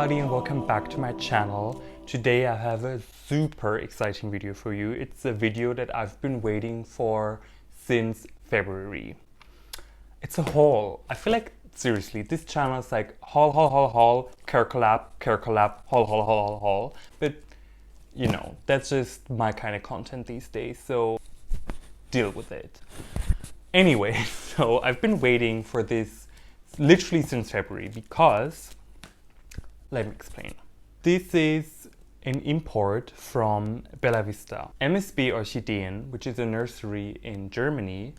everybody and welcome back to my channel. Today I have a super exciting video for you. It's a video that I've been waiting for since February. It's a haul. I feel like seriously this channel is like haul, care collab, haul. But you know, that's just my kind of content these days, so deal with it. Anyway, so I've been waiting for this literally since February because, let me explain. This is an import from Bela Vista. MSB Orchideen, which is a nursery in Germany,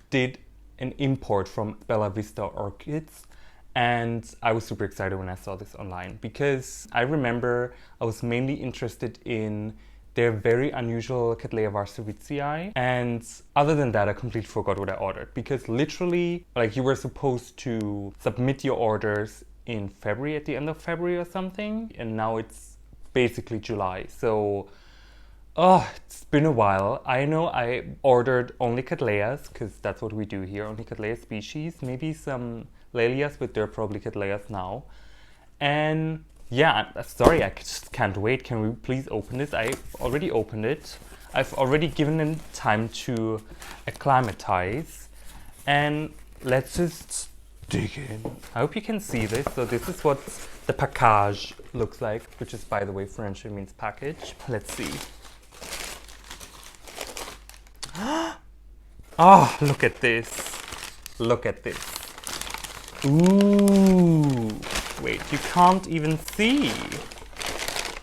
did an import from Bela Vista orchids, and I was super excited when I saw this online because I remember I was mainly interested in their very unusual Cattleya warscewiczii, and other than that I completely forgot what I ordered because literally like you were supposed to submit your orders in February, at the end of February or something, and now it's basically July, so it's been a while. I know I ordered only Cattleyas because that's what we do here, only Cattleya species, maybe some Laelias, but they're probably Cattleyas now. And yeah, I'm sorry, I just can't wait. Can we please open this? I've already opened it. I've already given it time to acclimatize. And let's just dig in. I hope you can see this. So this is what the package looks like, which is, by the way, French, it means package. Let's see. Oh, look at this. Look at this. Ooh. Wait, you can't even see.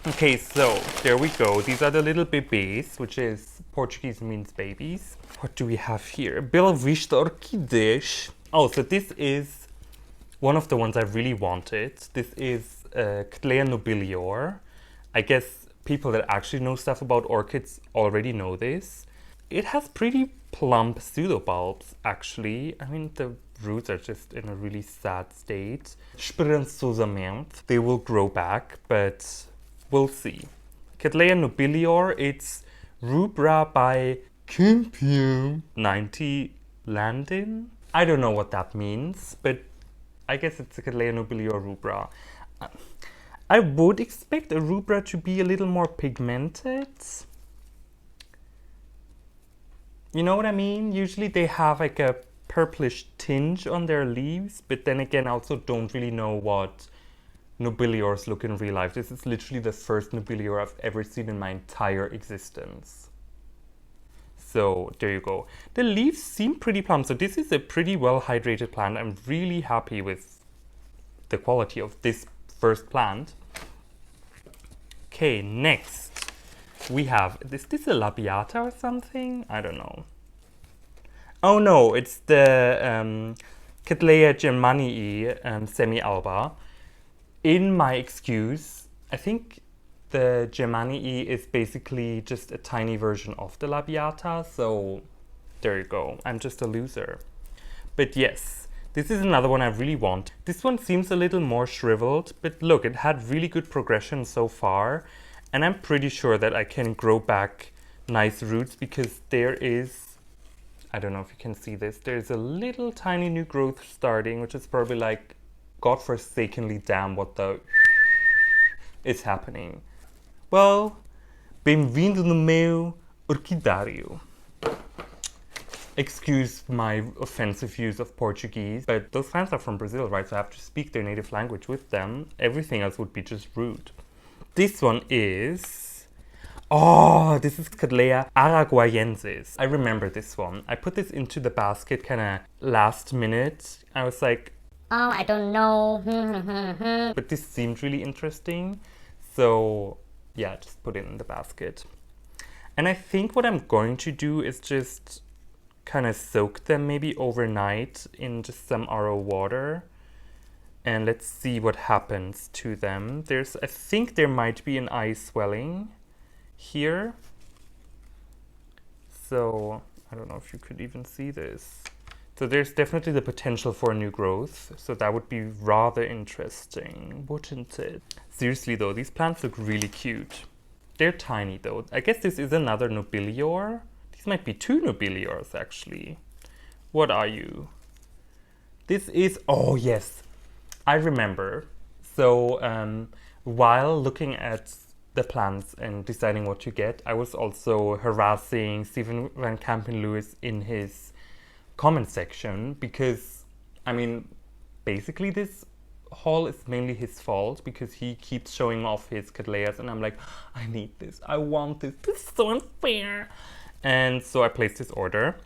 Okay, so there we go. These are the little bebês, which is Portuguese means babies. What do we have here? Bela Vista Orchideen. Oh, so this is one of the ones I really wanted. This is Cattleya nobilior. I guess people that actually know stuff about orchids already know this. It has pretty plump pseudobulbs, actually. I mean, the roots are just in a really sad state. Esperançosamente, they will grow back, but we'll see. Cattleya nobilior, it's rubra by Kampen-90 Landin. I don't know what that means, but I guess it's a Cattleya nobilior rubra. I would expect a rubra to be a little more pigmented. You know what I mean? Usually they have like a purplish tinge on their leaves, but then again I also don't really know what nobiliors look in real life. This is literally the first nobilior I've ever seen in my entire existence. So there you go. The leaves seem pretty plump, so this is a pretty well hydrated plant. I'm really happy with the quality of this first plant. Okay, next we have, is this a labiata or something? I don't know. Oh no, it's the Cattleya jenmanii semi-alba. In my excuse, I think the jenmanii is basically just a tiny version of the labiata, so there you go. I'm just a loser. But yes, this is another one I really want. This one seems a little more shriveled, but look, it had really good progression so far. And I'm pretty sure that I can grow back nice roots because there is, I don't know if you can see this, there's a little tiny new growth starting, which is probably like, godforsakenly damn what the is happening. Well, bem-vindo no meu orquidário. Excuse my offensive use of Portuguese, but those plants are from Brazil, right? So I have to speak their native language with them. Everything else would be just rude. This one is, this is Cattleya araguaiensis. I remember this one. I put this into the basket kind of last minute. I was like, oh, I don't know. But this seemed really interesting. So yeah, just put it in the basket. And I think what I'm going to do is just kind of soak them maybe overnight in just some RO water. And let's see what happens to them. I think there might be an eye swelling here. So I don't know if you could even see this. So there's definitely the potential for a new growth. So that would be rather interesting, wouldn't it? Seriously though, these plants look really cute. They're tiny though. I guess this is another nobilior. These might be two nobiliors actually. What are you? This is, oh yes, I remember. So while looking at the plants and deciding what to get, I was also harassing Stephen van Kampen-Lewis in his comment section because, I mean, basically this haul is mainly his fault because he keeps showing off his Cattleyas and I'm like, I need this, I want this, this is so unfair. And so I placed his order.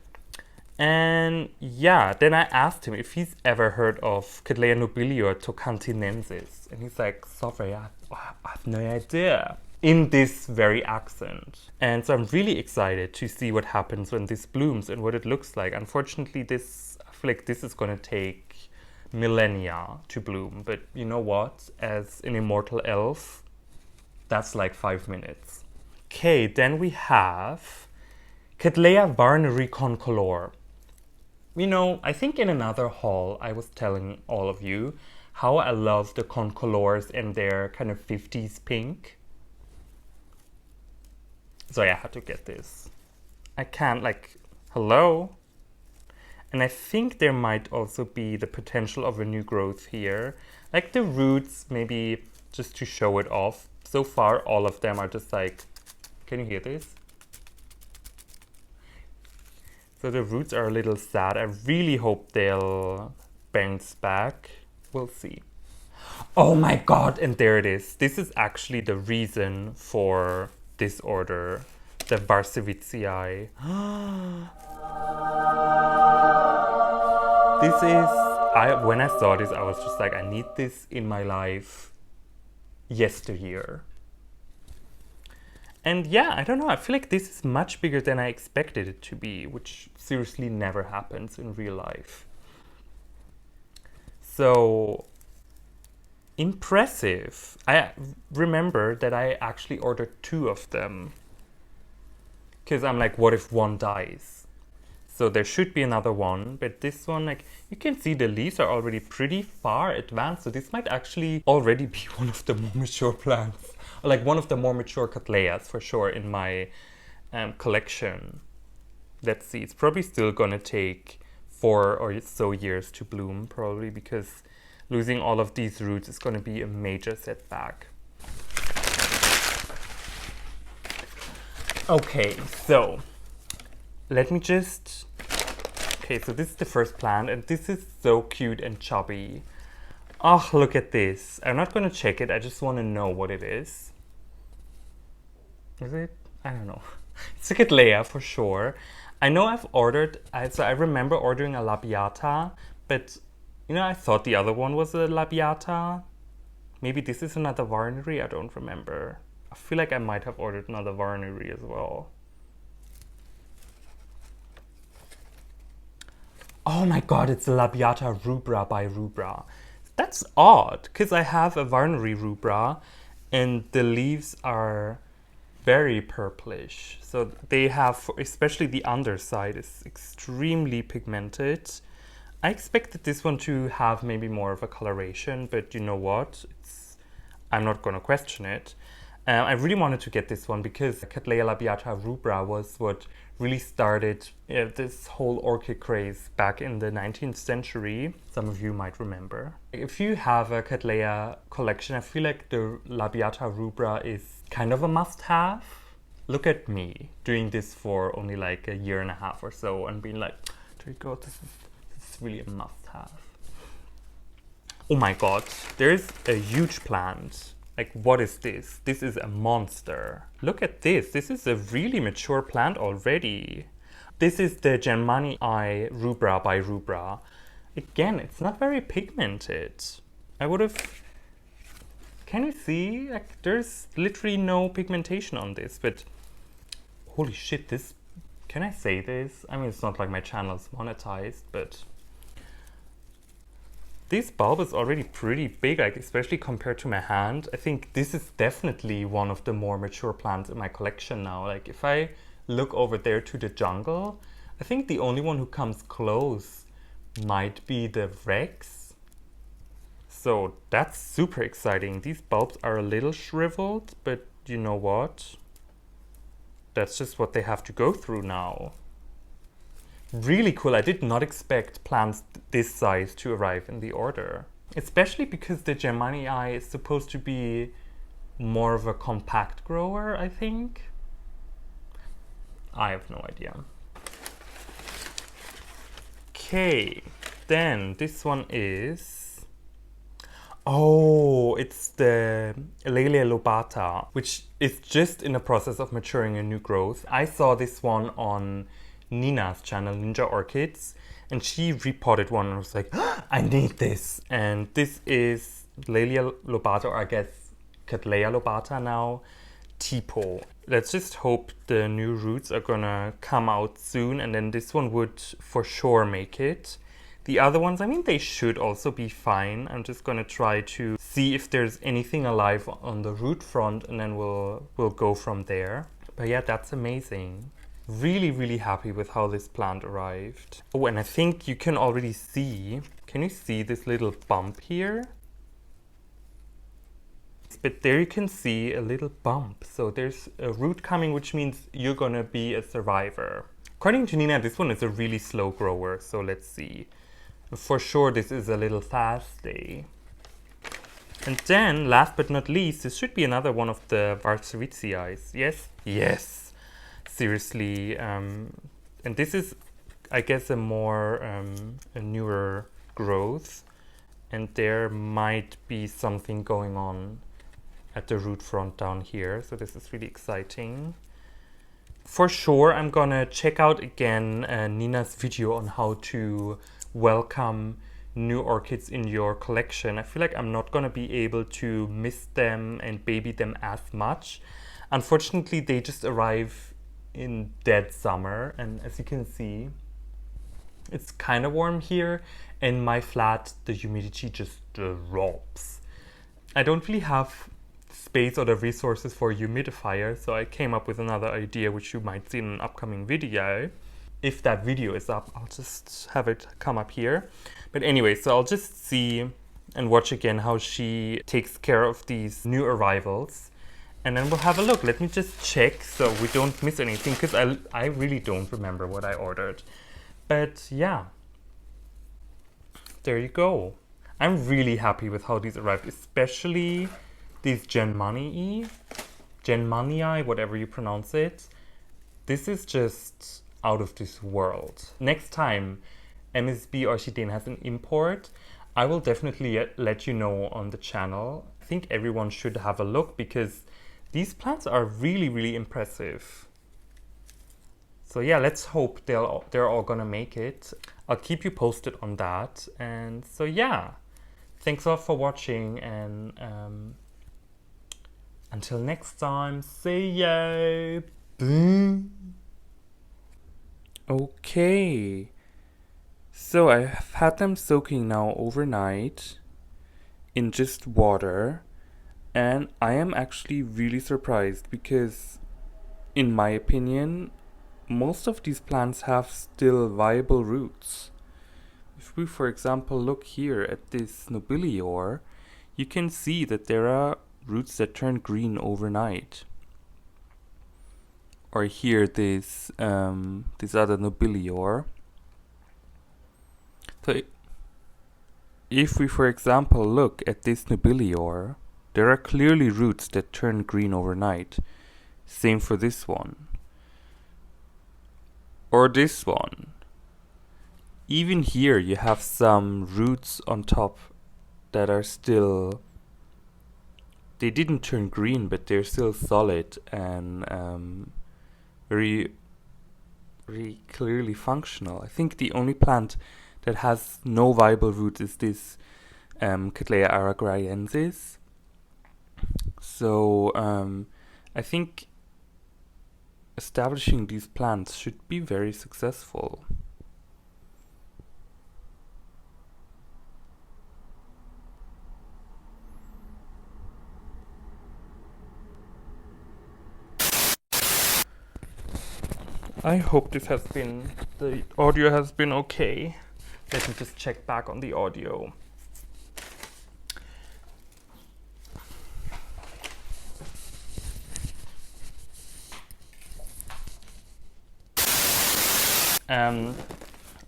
And yeah, then I asked him if he's ever heard of Cattleya nobilior tocantinensis. And he's like, sorry, I have no idea. In this very accent. And so I'm really excited to see what happens when this blooms and what it looks like. Unfortunately, I feel like this is gonna take millennia to bloom. But you know what? As an immortal elf, that's like 5 minutes. Okay, then we have Cattleya warneri concolor. You know, I think in another haul I was telling all of you how I love the concolors and their kind of 50s pink. So yeah, I had to get this. I can't, like, hello? And I think there might also be the potential of a new growth here. Like the roots, maybe just to show it off. So far, all of them are just like, can you hear this? So the roots are a little sad. I really hope they'll bounce back. We'll see. Oh my god, and there it is. This is actually the reason for this order. The warscewiczii. This is, when I saw this, I was just like, I need this in my life yesteryear. And yeah, I don't know, I feel like this is much bigger than I expected it to be, which seriously never happens in real life. So, impressive. I remember that I actually ordered 2 of them. Because I'm like, what if one dies? So there should be another one, but this one, like, you can see the leaves are already pretty far advanced, so this might actually already be one of the more mature plants. Or like one of the more mature Cattleyas for sure in my collection. Let's see, it's probably still gonna take 4 or so years to bloom, probably, because losing all of these roots is gonna be a major setback. Okay, so let me just... Okay, so this is the first plant, and this is so cute and chubby. Oh, look at this. I'm not gonna check it, I just wanna know what it is. Is it? I don't know. It's a Cattleya for sure. I know I've ordered, so I remember ordering a labiata, but you know, I thought the other one was a labiata. Maybe this is another warneri, I don't remember. I feel like I might have ordered another warneri as well. Oh my god, it's a labiata rubra by rubra. That's odd, because I have a warneri rubra and the leaves are very purplish. So they have, especially the underside is extremely pigmented. I expected this one to have maybe more of a coloration, but you know what? I'm not going to question it. I really wanted to get this one because Cattleya labiata rubra was what really started this whole orchid craze back in the 19th century. Some of you might remember. If you have a Cattleya collection, I feel like the labiata rubra is kind of a must-have. Look at me doing this for only like a year and a half or so and being like, there you go, this is really a must-have. Oh my god, there's a huge plant. Like, what is this? This is a monster. Look at this. This is a really mature plant already. This is the jenmanii rubra by rubra. Again, it's not very pigmented. I would have... Can you see? Like, there's literally no pigmentation on this, but... Holy shit, this... Can I say this? I mean, it's not like my channel is monetized, but... This bulb is already pretty big, like especially compared to my hand. I think this is definitely one of the more mature plants in my collection now. Like if I look over there to the jungle, I think the only one who comes close might be the Rex. So that's super exciting. These bulbs are a little shriveled, but you know what? That's just what they have to go through now. Really cool. I did not expect plants this size to arrive in the order. especially because the jenmanii is supposed to be more of a compact grower, I think. I have no idea. Okay, then this one is, oh, it's the Laelia lobata, which is just in the process of maturing a new growth. I saw this one on Nina's channel, Ninja Orchids, and she repotted one and was like, oh, I need this. And this is Laelia lobata, or I guess Cattleya lobata now, tipo. Let's just hope the new roots are gonna come out soon, and then this one would for sure make it. The other ones, I mean, they should also be fine. I'm just gonna try to see if there's anything alive on the root front, and then we'll go from there. But yeah, that's amazing. Really, really happy with how this plant arrived. Oh, and I think you can already see, can you see this little bump here? But there you can see a little bump. So there's a root coming, which means you're gonna be a survivor. According to Nina, this one is a really slow grower. So let's see. For sure, this is a little fast day. And then, last but not least, this should be another one of the warscewiczii. Yes? Yes. Seriously. And this is, I guess, a more a newer growth. And there might be something going on at the root front down here, so this is really exciting. For sure, I'm gonna check out again Nina's video on how to welcome new orchids in your collection. I feel like I'm not gonna be able to miss them and baby them as much. Unfortunately, they just arrive in dead summer, and as you can see, it's kind of warm here. In my flat, the humidity just drops. I don't really have space or the resources for a humidifier, so I came up with another idea which you might see in an upcoming video. If that video is up, I'll just have it come up here. But anyway, so I'll just see and watch again how she takes care of these new arrivals, and then we'll have a look. Let me just check so we don't miss anything, because I really don't remember what I ordered. But yeah, there you go. I'm really happy with how these arrived, especially these jenmanii, whatever you pronounce it. This is just out of this world. Next time MSB Orchideen has an import, I will definitely let you know on the channel. I think everyone should have a look, because these plants are really, really impressive. So yeah, let's hope they're all gonna make it. I'll keep you posted on that. And so yeah, thanks a lot for watching, and until next time, see ya! Boom! Okay, so I have had them soaking now overnight in just water, and I am actually really surprised, because in my opinion, most of these plants have still viable roots. If we, for example, look here at this nobilior, you can see that there are roots that turn green overnight. Or here this other nobilior. So if we, for example, look at this nobilior, there are clearly roots that turn green overnight. Same for this one. Or this one. Even here you have some roots on top that are still, they didn't turn green, but they're still solid and very, very clearly functional. I think the only plant that has no viable roots is this Cattleya araguaiensis. So I think establishing these plants should be very successful. I hope this has been, the audio has been okay. Let me just check back on the audio.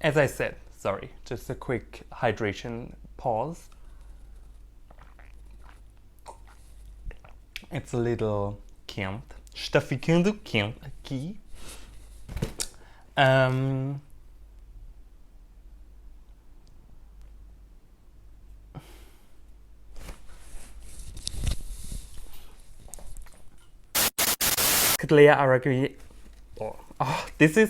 As I said, sorry, just a quick hydration pause. It's a little quente. Está ficando quente aqui. Cattleya araguaiensis. Oh, this is